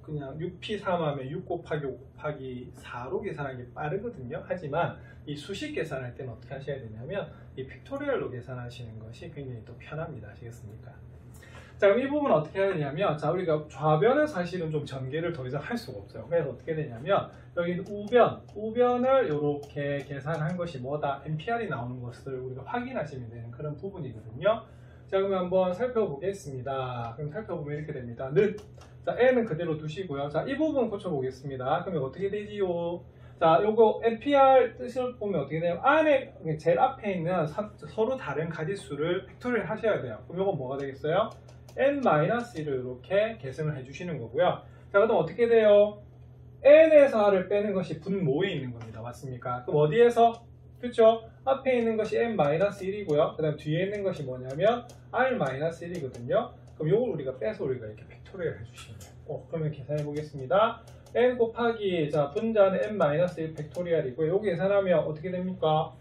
그냥 6p 3하면 6 곱하기 5 곱하기 4로 계산하는 게 빠르거든요. 하지만 이 수식 계산할 때는 어떻게 하셔야 되냐면 이 팩토리얼로 계산하시는 것이 굉장히 또 편합니다. 아시겠습니까? 자, 그럼 이 부분은 어떻게 해야 되냐면, 자, 우리가 좌변은 사실은 좀 전개를 더 이상 할 수가 없어요. 그래서 어떻게 되냐면 여기 우변을 이렇게 계산한 것이 뭐다? NPR이 나오는 것을 우리가 확인하시면 되는 그런 부분이거든요. 자, 그러면 한번 살펴보겠습니다. 그럼 살펴보면 이렇게 됩니다. 자, N은 그대로 두시고요. 자, 이 부분 고쳐보겠습니다. 그러면 어떻게 되지요? 자, 요거 NPR 뜻을 보면 어떻게 돼요? 안에 제일 앞에 있는 서로 다른 가지수를 팩토리얼 하셔야 돼요. 그럼 요건 뭐가 되겠어요? N-1을 이렇게 계승을 해주시는 거고요. 자, 그럼 어떻게 돼요? N에서 R을 빼는 것이 분모에 있는 겁니다. 맞습니까? 그럼 어디에서? 그렇죠? 앞에 있는 것이 N-1이고요. 그 다음 뒤에 있는 것이 뭐냐면 R-1이거든요. 그럼 이걸 우리가 빼서 우리가 이렇게 팩토리얼 해주시면 돼요. 그러면 계산해 보겠습니다. N 곱하기, 자, 분자는 N-1 팩토리얼이고, 여기 계산하면 어떻게 됩니까?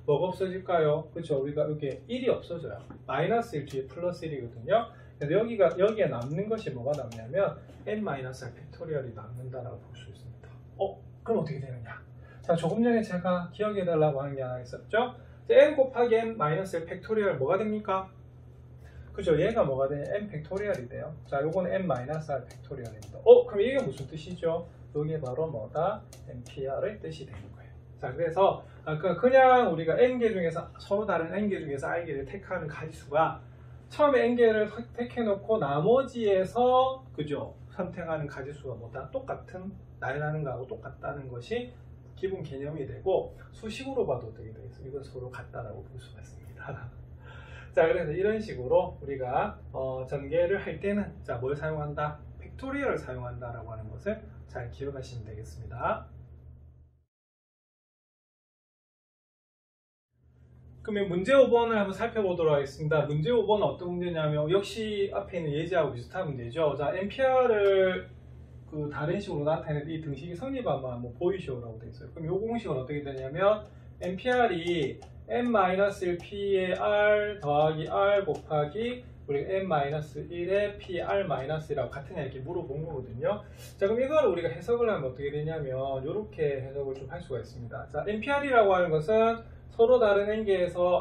뭐가 없어질까요? 그렇죠? 우리가 여기 1이 없어져요. 마이너스 1 뒤에 플러스 1이거든요. 그래서 여기에 남는 것이 뭐가 남냐면 N-R 팩토리얼이 남는다라고 볼 수 있습니다. 그럼 어떻게 되느냐? 자, 조금 전에 제가 기억해달라고 하는 게 하나 있었죠? N 곱하기 N-1 팩토리얼 뭐가 됩니까? 그죠? 얘가 뭐가 되냐? N 팩토리얼이 돼요. 자, 요건 N-R 팩토리얼입니다. 그럼 이게 무슨 뜻이죠? 이게 바로 뭐다? NPR의 뜻이 되는 거예요. 자, 그래서 아까 그냥 우리가 N개 중에서 서로 다른 N개 중에서 R개를 택하는 가지수가 처음에 N개를 택해놓고 나머지에서 그죠? 선택하는 가지수가 뭐다? 똑같은 나열하는 거하고 똑같다는 것이 기본 개념이 되고, 수식으로 봐도 어떻게 되겠어요? 이건 서로 같다라고 볼 수가 있습니다. 자, 그래서 이런 식으로 우리가 전개를 할 때는 자, 뭘 사용한다? 팩토리얼을 사용한다라고 하는 것을 잘 기억하시면 되겠습니다. 그러면 문제 5번을 한번 살펴보도록 하겠습니다. 문제 5번은 어떤 문제냐면 역시 앞에 있는 예제하고 비슷한 문제죠. 자, NPR을 다른 식으로 나타내는 이 등식이 성립하면 한번 보이시오라고 되어 있어요. 그럼 이 공식은 어떻게 되냐면 NPR이 N-1P의 R 더하기 R 곱하기 우리가 N-1의 PR-이라고 같으냐 이렇게 물어본 거거든요. 자, 그럼 이걸 우리가 해석을 하면 어떻게 되냐면 이렇게 해석을 좀 할 수가 있습니다. 자, NPR이라고 하는 것은 서로 다른 N개에서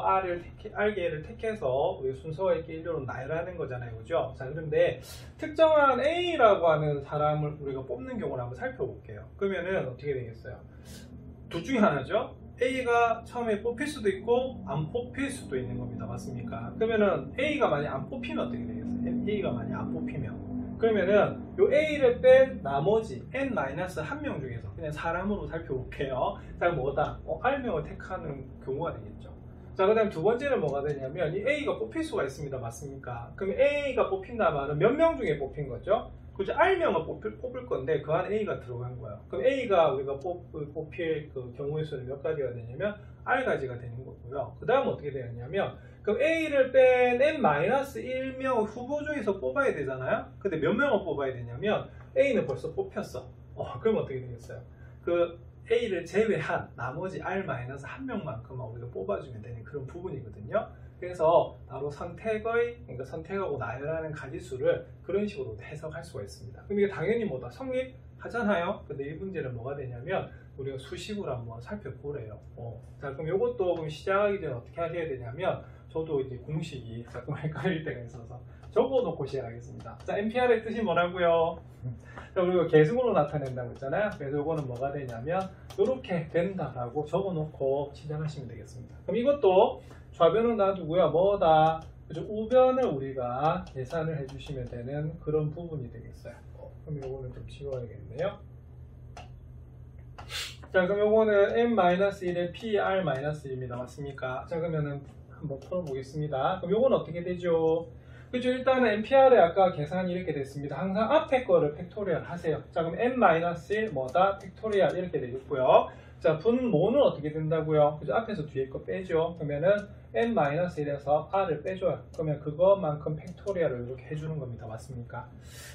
R개를 택해서 우리 순서가 이렇게 일렬로 나열하는 거잖아요. 그죠? 자, 그런데 특정한 A라고 하는 사람을 우리가 뽑는 경우를 한번 살펴볼게요. 그러면은 어떻게 되겠어요? 둘 중에 하나죠. A가 처음에 뽑힐 수도 있고 안 뽑힐 수도 있는 겁니다. 맞습니까? 그러면은 A가 만약 안 뽑히면 어떻게 되겠어요? A가 만약 안 뽑히면 그러면은 요 A를 뺀 나머지 N-1명 중에서 그냥 사람으로 살펴볼게요. 자, 뭐다? R명을 택하는 경우가 되겠죠. 자, 그 다음 두 번째는 뭐가 되냐면 이 A가 뽑힐 수가 있습니다. 맞습니까? 그럼 A가 뽑힌다 말은 몇 명 중에 뽑힌 거죠? 그죠? R명을 뽑을 건데 그 안에 A가 들어간 거예요. 그럼 A가 우리가 뽑힐 그 경우의 수는 몇 가지가 되냐면 R가지가 되는 거고요. 그 다음 어떻게 되냐면 그럼 A를 뺀 N-1명 후보 중에서 뽑아야 되잖아요. 근데 몇 명을 뽑아야 되냐면 A는 벌써 뽑혔어. 그럼 어떻게 되겠어요? 그 A를 제외한 나머지 R-1명만큼만 우리가 뽑아주면 되는 그런 부분이거든요. 그래서 바로 그러니까 선택하고 나열하는 가지수를 그런 식으로 해석할 수가 있습니다. 그럼 이게 당연히 뭐다? 성립하잖아요. 근데 이 문제는 뭐가 되냐면 우리가 수식으로 한번 살펴보래요. 자, 그럼 이것도 그럼 시작하기 전에 어떻게 하셔야 되냐면 저도 이제 공식이 자꾸 헷갈릴 때가 있어서 적어놓고 시작하겠습니다. 자, NPR의 뜻이 뭐라고요? 자, 그리고 계승으로 나타낸다고 했잖아요. 그래서 이거는 뭐가 되냐면 이렇게 된다라고 적어놓고 시작하시면 되겠습니다. 그럼 이것도 좌변은 놔두고요. 뭐다? 그죠? 우변을 우리가 계산을 해주시면 되는 그런 부분이 되겠어요. 그럼 이거는 좀 지워야겠네요. 자, 그럼 요거는 n-1의 PR-1입니다. 맞습니까? 자, 그러면은 한번 풀어보겠습니다. 그럼 요건 어떻게 되죠? 그죠? 일단은 NPR에 아까 계산이 이렇게 됐습니다. 항상 앞에 거를 팩토리얼 하세요. 자, 그럼 n-1 뭐다? 팩토리얼 이렇게 되겠고요. 자, 분모는 어떻게 된다고요? 그죠? 앞에서 뒤에 거 빼죠. 그러면은 n-1에서 r을 빼줘요. 그러면 그것만큼 팩토리얼을 이렇게 해주는 겁니다. 맞습니까?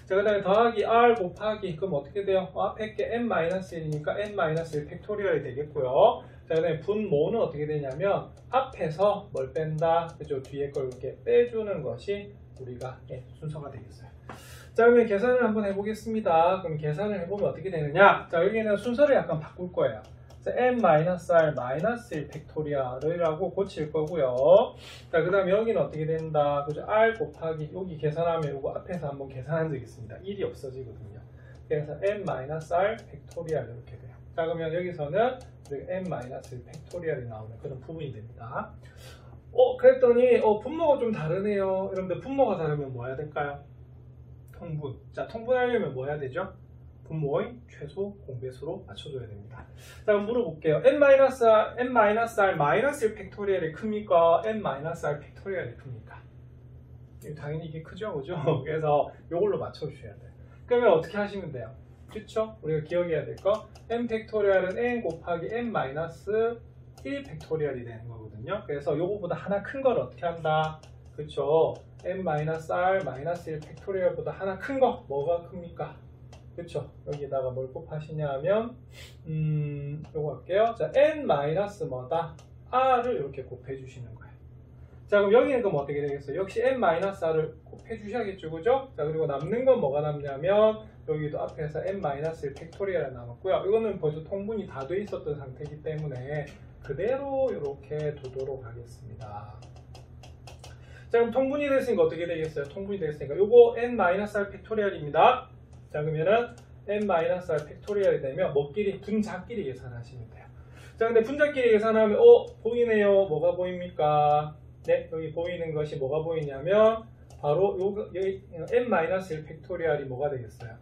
자, 그 다음에 더하기 r 곱하기 그럼 어떻게 돼요? 앞에 게 n-1이니까 n-1 팩토리얼이 되겠고요. 자, 그 다음에 분모는 어떻게 되냐면 앞에서 뭘 뺀다? 그죠? 뒤에 걸 이렇게 빼주는 것이 우리가 순서가 되겠어요. 자, 그러면 계산을 한번 해보겠습니다. 그럼 계산을 해보면 어떻게 되느냐? 자, 여기는 순서를 약간 바꿀 거예요. n-r-1 팩토리얼이라고 고칠 거고요. 자, 그 다음에 여기는 어떻게 된다? 그죠? r 곱하기 여기 계산하면 이거 앞에서 한번 계산한 적이 있습니다. 1이 없어지거든요. 그래서 n-r 팩토리얼 이렇게 돼요. 자, 그러면 여기서는 n-1 팩토리얼이 나오는 그런 부분이 됩니다. 그랬더니 분모가 좀 다르네요. 여러분들 분모가 다르면 뭐 해야 될까요? 통분. 자, 통분하려면 뭐 해야 되죠? 분모의 최소 공배수로 맞춰줘야 됩니다. 자, 그럼 물어볼게요. n-r 팩토리얼이 큽니까? n-r 팩토리얼이 큽니까? 당연히 이게 크죠, 그죠? 그래서 이걸로 맞춰주셔야 돼요. 그러면 어떻게 하시면 돼요? 그쵸? 우리가 기억해야 될 거 n 팩토리얼은 n 곱하기 n-1 팩토리얼이 되는 거거든요. 그래서 요거보다 하나 큰 걸 어떻게 한다? 그쵸? n-r-1 팩토리얼보다 하나 큰 거 뭐가 큽니까? 그쵸? 여기다가 뭘 곱하시냐 하면 요거 할게요. 자, n- 뭐다? r을 이렇게 곱해 주시는 거예요. 자, 그럼 여기는 그럼 어떻게 되겠어요? 역시 n-r을 곱해 주셔야겠죠, 그죠? 자, 그리고 남는 건 뭐가 남냐면 여기도 앞에서 n-1 팩토리얼이 남았고요. 이거는 벌써 통분이 다 돼 있었던 상태이기 때문에 그대로 이렇게 두도록 하겠습니다. 자, 그럼 통분이 됐으니까 어떻게 되겠어요? 통분이 됐으니까 요거 n-r 팩토리얼입니다. 자, 그러면은 n-r 팩토리얼이 되면 뭐끼리? 분자끼리 계산하시면 돼요. 자, 근데 분자끼리 계산하면 보이네요. 뭐가 보입니까? 네, 여기 보이는 것이 뭐가 보이냐면 바로 여기 n-1 팩토리얼이 뭐가 되겠어요?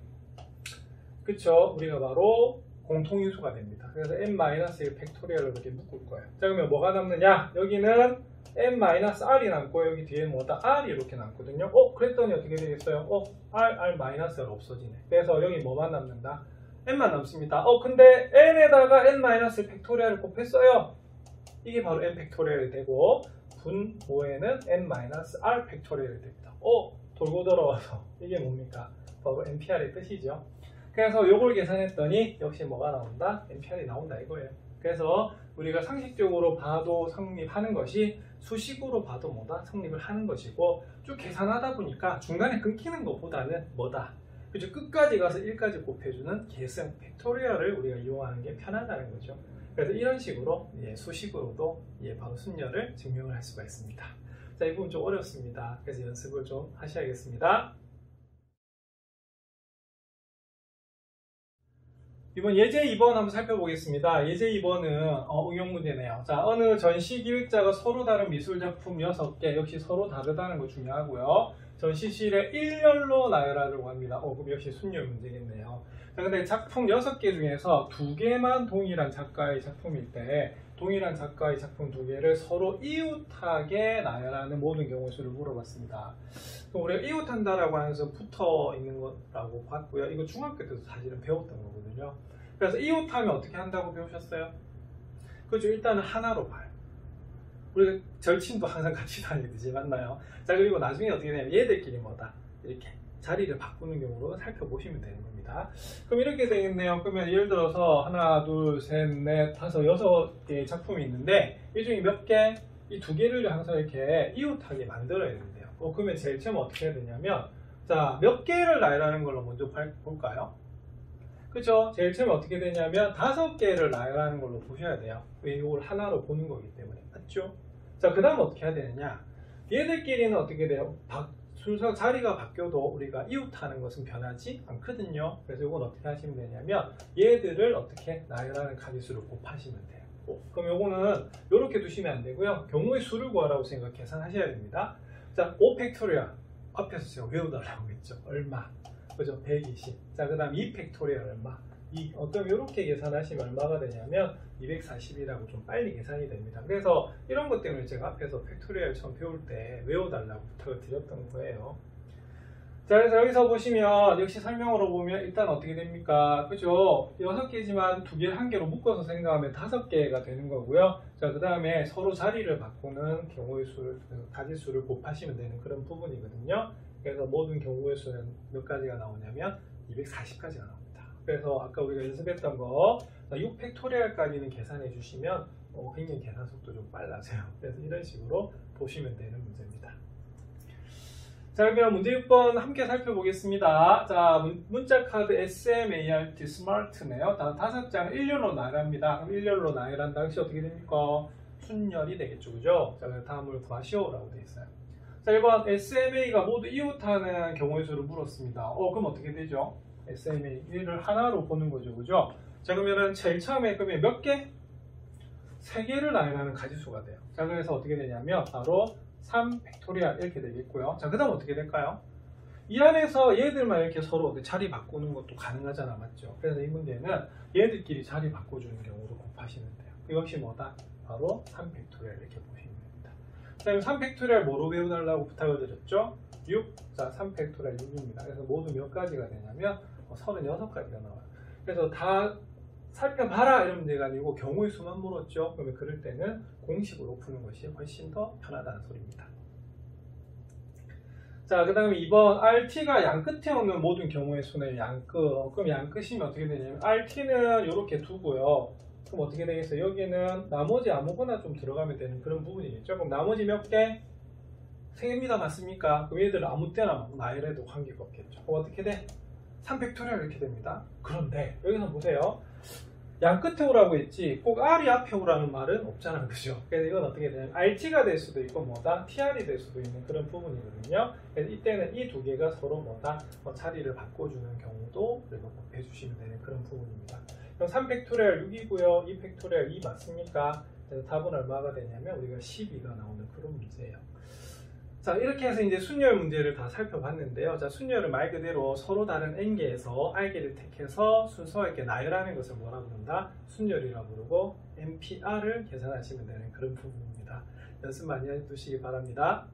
그쵸? 우리가 바로 공통인수가 됩니다. 그래서 n-1 팩토리얼을 이렇게 묶을 거예요. 자, 그러면 뭐가 남느냐? 여기는 n-r이 남고 여기 뒤에 뭐다? r이 이렇게 남거든요. 그랬더니 어떻게 되겠어요? r-r가 없어지네. 그래서 여기 뭐만 남는다? n만 남습니다. 근데 n에다가 n-1 팩토리얼을 곱했어요. 이게 바로 n 팩토리얼이 되고 분모에는 n-r 팩토리얼이 됩니다. 돌고 돌아와서 이게 뭡니까? 바로 NPR의 뜻이죠. 그래서 요걸 계산했더니 역시 뭐가 나온다? NPR이 나온다 이거예요. 그래서 우리가 상식적으로 봐도 성립하는 것이 수식으로 봐도 뭐다? 성립을 하는 것이고 쭉 계산하다 보니까 중간에 끊기는 것보다는 뭐다? 그죠? 끝까지 가서 1까지 곱해주는 계승, 팩토리얼을 우리가 이용하는 게 편하다는 거죠. 그래서 이런 식으로 수식으로도 바로 순열을 증명을 할 수가 있습니다. 자, 이 부분 좀 어렵습니다. 그래서 연습을 좀 하셔야겠습니다. 이번 예제 2번 한번 살펴보겠습니다. 예제 2번은 응용 문제네요. 자, 어느 전시 기획자가 서로 다른 미술 작품 6개, 역시 서로 다르다는 거 중요하고요. 전시실에 일렬로 나열하려고 합니다. 그럼 역시 순열 문제겠네요. 자, 근데 작품 6개 중에서 2개만 동일한 작가의 작품일 때 동일한 작가의 작품 2개를 서로 이웃하게 나열하는 모든 경우의 수를 물어봤습니다. 그럼 우리가 이웃한다라고 하면서 붙어 있는 거라고 봤고요. 이거 중학교 때도 사실은 배웠던 거거든요. 그래서 이웃하면 어떻게 한다고 배우셨어요? 그렇죠. 일단은 하나로 봐요. 우리가 절친도 항상 같이 다니듯이 맞나요? 자, 그리고 나중에 어떻게 되냐면 얘들끼리 뭐다 이렇게 자리를 바꾸는 경우로 살펴보시면 되는 겁니다. 그럼 이렇게 되겠네요. 그러면 예를 들어서 하나, 둘, 셋, 넷, 다섯, 6개의 작품이 있는데 이 중에 몇 개? 이 2개를 항상 이렇게 이웃하게 만들어야 된대요. 그러면 제일 처음 어떻게 해야 되냐면 자, 몇 개를 나열하는 걸로 먼저 볼까요? 그죠? 제일 처음 어떻게 되냐면 5개를 나열하는 걸로 보셔야 돼요. 왜 이걸 하나로 보는 거기 때문에. 맞죠? 자, 그 다음 어떻게 해야 되느냐? 얘들끼리는 어떻게 돼요? 순서 자리가 바뀌어도 우리가 이웃하는 것은 변하지 않거든요. 그래서 이건 어떻게 하시면 되냐면 얘들을 어떻게 나열하는 가지수를 곱하시면 돼요. 그럼 이거는 이렇게 두시면 안 되고요. 경우의 수를 구하라고 생각 계산하셔야 됩니다. 자, 5팩토리얼 앞에서 제가 외워달라고 했죠. 얼마? 그죠? 120. 자, 그 다음 2팩토리얼 얼마? 그럼 이렇게 계산하시면 얼마가 되냐면 240이라고 좀 빨리 계산이 됩니다. 그래서 이런 것 때문에 제가 앞에서 팩토리얼 처음 배울 때 외워달라고 부탁을 드렸던 거예요. 자, 그래서 여기서 보시면 역시 설명으로 보면 일단 어떻게 됩니까? 그죠? 6개지만 2개를 1개로 묶어서 생각하면 5개가 되는 거고요. 자, 그 다음에 서로 자리를 바꾸는 경우의 수를, 가지수를 곱하시면 되는 그런 부분이거든요. 그래서 모든 경우의 수는 몇 가지가 나오냐면 240가지가 나옵니다. 그래서 아까 우리가 연습했던 거 6팩토리얼까지는 계산해 주시면 굉장히 계산 속도 좀 빨라져요. 그래서 이런 식으로 보시면 되는 문제입니다. 자, 그러면 문제 6번 함께 살펴보겠습니다. 자, 문자카드 SMART 스마트네요. 5장 일렬로 나열합니다. 그럼 일렬로 나열한다. 역시 어떻게 됩니까? 순열이 되겠죠. 그죠? 자, 다음을 구하시오라고 되어 있어요. 자, 1번 SMA가 모두 이웃하는 경우의 수를 물었습니다. 그럼 어떻게 되죠? SMA를 하나로 보는 거죠. 그죠? 자, 그러면은 제일 처음에 그러면 몇 개? 3개를 나열하는 가지수가 돼요. 자, 그래서 어떻게 되냐면 바로 3팩토리얼 이렇게 되겠고요. 자, 그 다음 어떻게 될까요? 이 안에서 얘들만 이렇게 서로 자리 바꾸는 것도 가능하잖아. 맞죠? 그래서 이 문제는 얘들끼리 자리 바꿔주는 경우로 곱하시면 돼요. 이것이 뭐다? 바로 3팩토리얼 이렇게 보시면 됩니다. 자, 그럼 3팩토리얼 뭐로 배워달라고 부탁을 드렸죠? 6. 자, 3팩토리얼 6입니다. 그래서 모두 몇 가지가 되냐면 36가지가 나와요. 그래서 다 살펴봐라 이런 문제가 아니고 경우의 수만 물었죠. 그러면 그럴 때는 공식으로 푸는 것이 훨씬 더 편하다는 소리입니다. 자, 그 다음에 2번 RT가 양 끝에 오는 모든 경우의 수는 양끝. 그럼 양끝이면 어떻게 되냐면 RT는 이렇게 두고요. 그럼 어떻게 되겠어요? 여기는 나머지 아무거나 좀 들어가면 되는 그런 부분이겠죠. 그럼 나머지 몇 개? 3개입니다. 맞습니까? 그럼 얘들 아무 때나 나열해도 관계가 없겠죠. 그럼 어떻게 돼? 3팩토리얼 이렇게 됩니다. 그런데 여기서 보세요. 양 끝에 오라고 했지 꼭 R이 앞에 오라는 말은 없잖아요. 그죠? 그래서 이건 어떻게 되냐면 RT가 될 수도 있고 뭐다? TR이 될 수도 있는 그런 부분이거든요. 그래서 이때는 이 2개가 서로 뭐다? 자리를 바꿔주는 경우도 그리고 해주시면 되는 그런 부분입니다. 그럼 3팩토리얼 6이고요. 2팩토리얼 2 맞습니까? 그래서 답은 얼마가 되냐면 우리가 12가 나오는 그런 문제예요. 자, 이렇게 해서 이제 순열 문제를 다 살펴봤는데요. 자, 순열은 말 그대로 서로 다른 n개에서 r개를 택해서 순서 있게 나열하는 것을 뭐라 부른다? 순열이라고 부르고 NPR을 계산하시면 되는 그런 부분입니다. 연습 많이 해두시기 바랍니다.